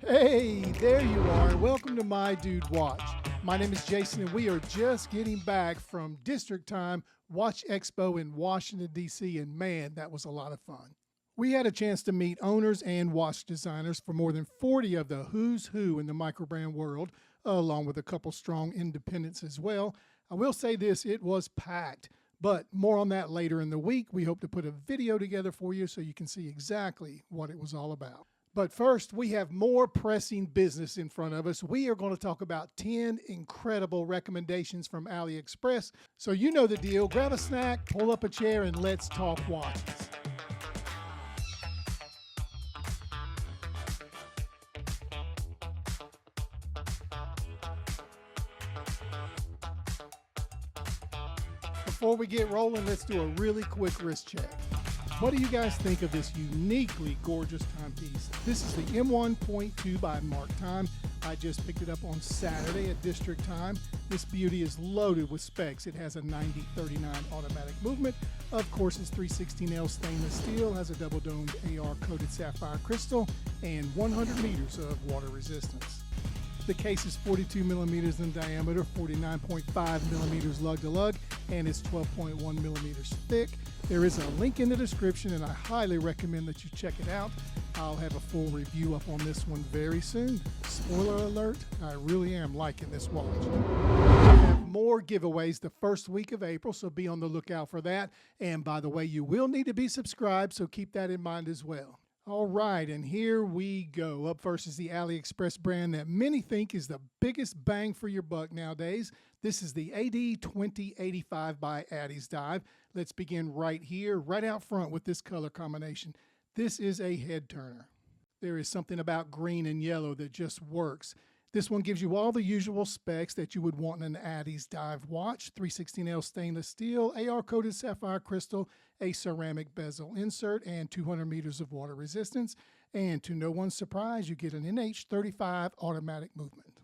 Hey, there you are. Welcome to My Dude Watch. My name is Jason, and we are just getting back from District Time Watch Expo in Washington, D.C., and man, that was a lot of fun. We had a chance to meet owners and watch designers for more than 40 of the who's who in the Microbrand world, along with a couple strong independents as well. I will say this, it was packed, but more on that later in the week. We hope to put a video together for you so you can see exactly what it was all about. But first, we have more pressing business in front of us. We are going to talk about 10 incredible recommendations from AliExpress. So you know the deal. Grab a snack, pull up a chair, and let's talk watches. Before we get rolling, let's do a really quick wrist check. What do you guys think of this uniquely gorgeous timepiece? This is the M1.2 by Mark Time. I just picked it up on Saturday at District Time. This beauty is loaded with specs. It has a 90-39 automatic movement. Of course, it's 316L stainless steel, has a double-domed AR-coated sapphire crystal, and 100 meters of water resistance. The case is 42 millimeters in diameter, 49.5 millimeters lug to lug, and it's 12.1 millimeters thick. There is a link in the description, and I highly recommend that you check it out. I'll have a full review up on this one very soon. Spoiler alert, I really am liking this watch. We have more giveaways the first week of April, so be on the lookout for that. And by the way, you will need to be subscribed, so keep that in mind as well. All right, and here we go. Up first is the AliExpress brand that many think is the biggest bang for your buck nowadays. This is the AD2085 by Addiesdive. Let's begin right here, right out front with this color combination. This is a head turner. There is something about green and yellow that just works. This one gives you all the usual specs that you would want in an Addiesdive watch. 316L stainless steel, AR-coated sapphire crystal, a ceramic bezel insert, and 200 meters of water resistance. And to no one's surprise, you get an NH35 automatic movement.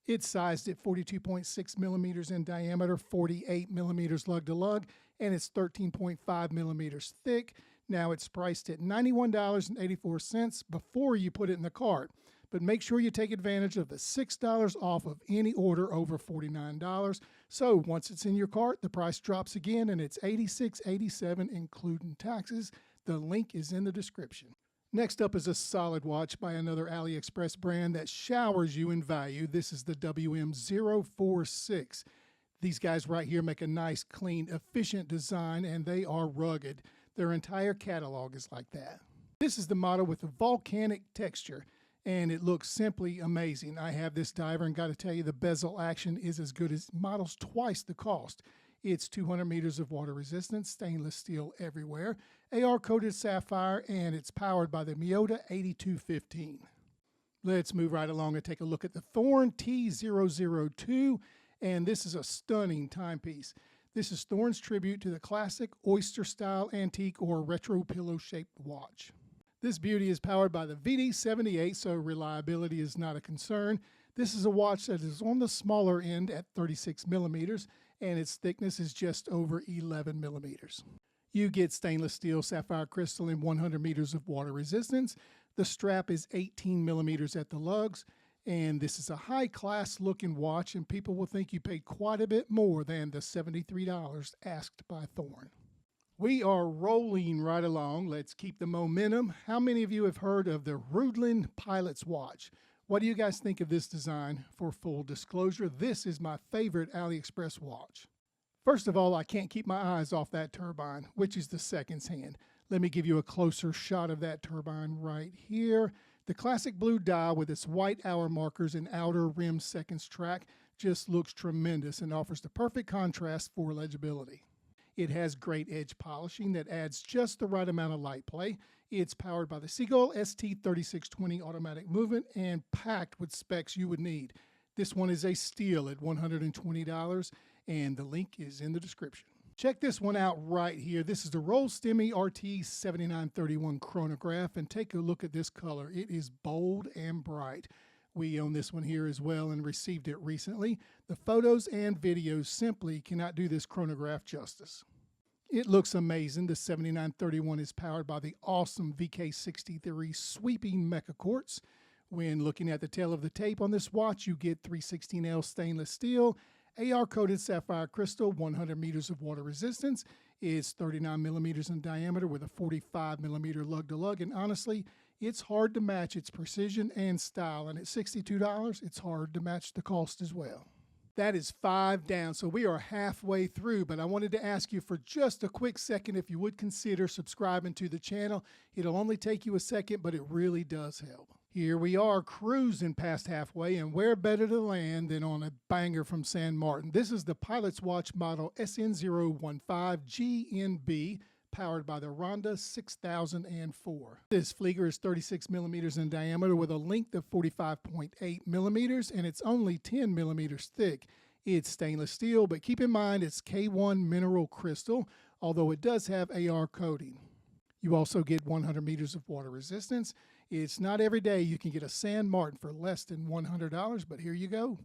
It's sized at 42.6 millimeters in diameter, 48 millimeters lug to lug, and it's 13.5 millimeters thick. Now it's priced at $91.84 before you put it in the cart. But make sure you take advantage of the $6 off of any order over $49. So once it's in your cart, the price drops again, and it's $86.87 including taxes. The link is in the description. Next up is a solid watch by another AliExpress brand that showers you in value. This is the WM046. These guys right here make a nice, clean, efficient design, and they are rugged. Their entire catalog is like that. This is the model with the volcanic texture, and it looks simply amazing. I have this diver, and got to tell you, the bezel action is as good as models twice the cost. It's 200 meters of water resistance, stainless steel everywhere, AR-coated sapphire, and it's powered by the Militado 8215. Let's move right along and take a look at the Thorn T002, and this is a stunning timepiece. This is Thorn's tribute to the classic oyster-style antique or retro pillow-shaped watch. This beauty is powered by the VD78, so reliability is not a concern. This is a watch that is on the smaller end at 36 millimeters, and its thickness is just over 11 millimeters. You get stainless steel sapphire crystal and 100 meters of water resistance. The strap is 18 millimeters at the lugs, and this is a high-class looking watch, and people will think you paid quite a bit more than the $73 asked by Thorn. We are rolling right along. Let's keep the momentum. How many of you have heard of the Hruodland pilot's watch? What do you guys think of this design? For full disclosure, this is my favorite AliExpress watch. First of all, I can't keep my eyes off that turbine, which is the seconds hand. Let me give you a closer shot of that turbine right here. The classic blue dial with its white hour markers and outer rim seconds track just looks tremendous and offers the perfect contrast for legibility. It has great edge polishing that adds just the right amount of light play. It's powered by the Seagull ST3620 automatic movement and packed with specs you would need. This one is a steal at $120, and the link is in the description. Check this one out right here. This is the Rollstimi RT7931 chronograph, and take a look at this color. It is bold and bright. We own this one here as well and received it recently. The photos and videos simply cannot do this chronograph justice. It looks amazing. The 7931 is powered by the awesome VK63 sweeping mecha quartz. When looking at the tail of the tape on this watch, you get 316L stainless steel, AR-coated sapphire crystal, 100 meters of water resistance. It's 39 millimeters in diameter with a 45 millimeter lug-to-lug, and honestly, it's hard to match its precision and style, and at $62, it's hard to match the cost as well. That is 5 down, so we are halfway through, but I wanted to ask you for just a quick second if you would consider subscribing to the channel. It'll only take you a second, but it really does help. Here we are cruising past halfway, and where better to land than on a banger from San Martin. This is the Pilot's Watch model SN015GNB, powered by the Ronda 6004. This Flieger is 36 millimeters in diameter with a length of 45.8 millimeters, and it's only 10 millimeters thick. It's stainless steel, but keep in mind it's K1 mineral crystal, although it does have AR coating. You also get 100 meters of water resistance. It's not every day you can get a San Martin for less than $100, but here you go.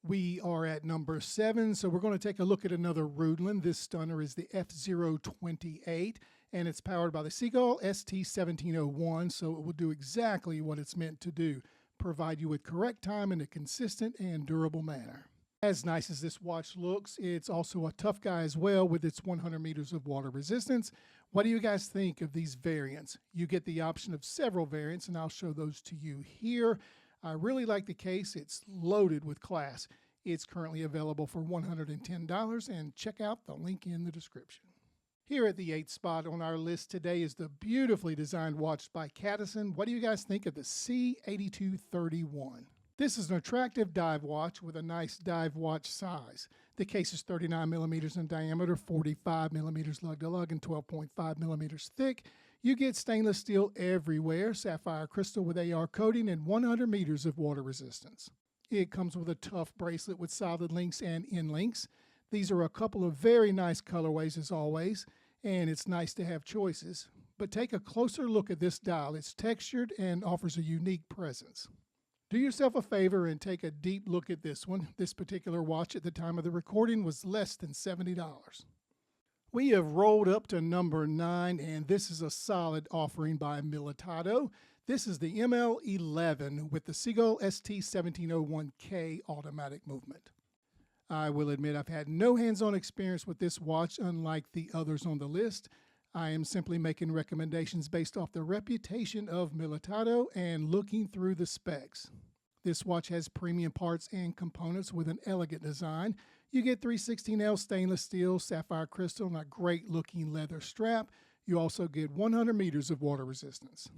We are at number 7, so we're going to take a look at another Hruodland. This stunner is the F028, and it's powered by the Seagull ST1701, so it will do exactly what it's meant to do, provide you with correct time in a consistent and durable manner. As nice as this watch looks, it's also a tough guy as well with its 100 meters of water resistance. What do you guys think of these variants? You get the option of several variants, and I'll show those to you here. I really like the case. It's loaded with class. It's currently available for $110, and check out the link in the description. Here at the 8th spot on our list today is the beautifully designed watch by Cadisen. What do you guys think of the C8231? This is an attractive dive watch with a nice dive watch size. The case is 39 millimeters in diameter, 45 millimeters lug-to-lug, and 12.5 millimeters thick. You get stainless steel everywhere, sapphire crystal with AR coating, and 100 meters of water resistance. It comes with a tough bracelet with solid links and end links. These are a couple of very nice colorways as always, and it's nice to have choices. But take a closer look at this dial. It's textured and offers a unique presence. Do yourself a favor and take a deep look at this one. This particular watch at the time of the recording was less than $70. We have rolled up to number 9, and this is a solid offering by Militado. This is the ML11 with the Seagull ST1701K automatic movement. I will admit I've had no hands-on experience with this watch, unlike the others on the list. I am simply making recommendations based off the reputation of Militado and looking through the specs. This watch has premium parts and components with an elegant design. You get 316L stainless steel, sapphire crystal, and a great looking leather strap. You also get 100 meters of water resistance.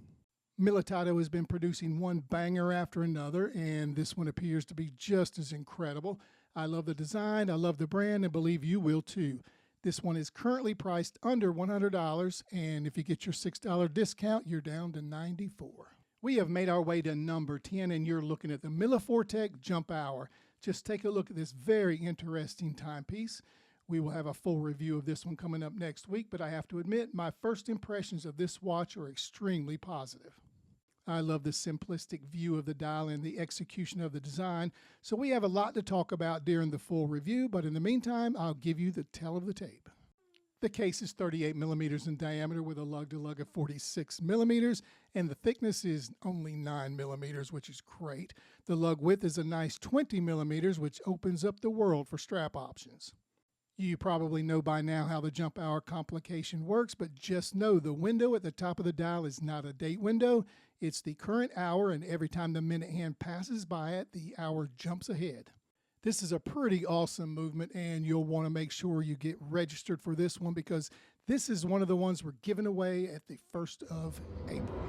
Militado has been producing one banger after another, and this one appears to be just as incredible. I love the design, I love the brand, and believe you will too. This one is currently priced under $100, and if you get your $6 discount, you're down to $94. We have made our way to number 10, and you're looking at the Milifortec Jump Hour. Just take a look at this very interesting timepiece. We will have a full review of this one coming up next week, but I have to admit, my first impressions of this watch are extremely positive. I love the simplistic view of the dial and the execution of the design, so we have a lot to talk about during the full review, but in the meantime, I'll give you the tell of the tape. The case is 38 millimeters in diameter with a lug-to-lug of 46 millimeters, and the thickness is only 9 millimeters, which is great. The lug width is a nice 20 millimeters, which opens up the world for strap options. You probably know by now how the jump hour complication works, but just know the window at the top of the dial is not a date window. It's the current hour, and every time the minute hand passes by it, the hour jumps ahead. This is a pretty awesome movement, and you'll want to make sure you get registered for this one because this is one of the ones we're giving away at the 1st of April.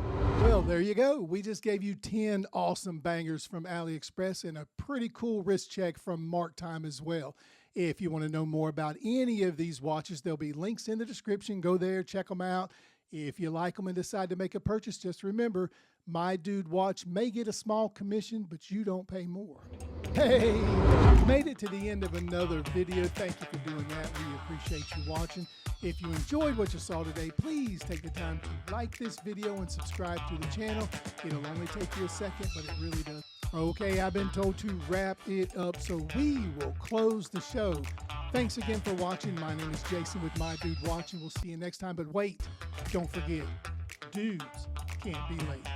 Well, there you go. We just gave you 10 awesome bangers from AliExpress and a pretty cool wrist check from Mark Time as well. If you want to know more about any of these watches, there'll be links in the description. Go there, check them out. If you like them and decide to make a purchase, just remember, My Dude Watch may get a small commission, but you don't pay more. Hey, you made it to the end of another video. Thank you for doing that. We appreciate you watching. If you enjoyed what you saw today, please take the time to like this video and subscribe to the channel. It'll only take you a second, but it really does. Okay, I've been told to wrap it up, so we will close the show. Thanks again for watching. My name is Jason with My Dude Watch, and we'll see you next time. But wait, don't forget, dudes can't be late.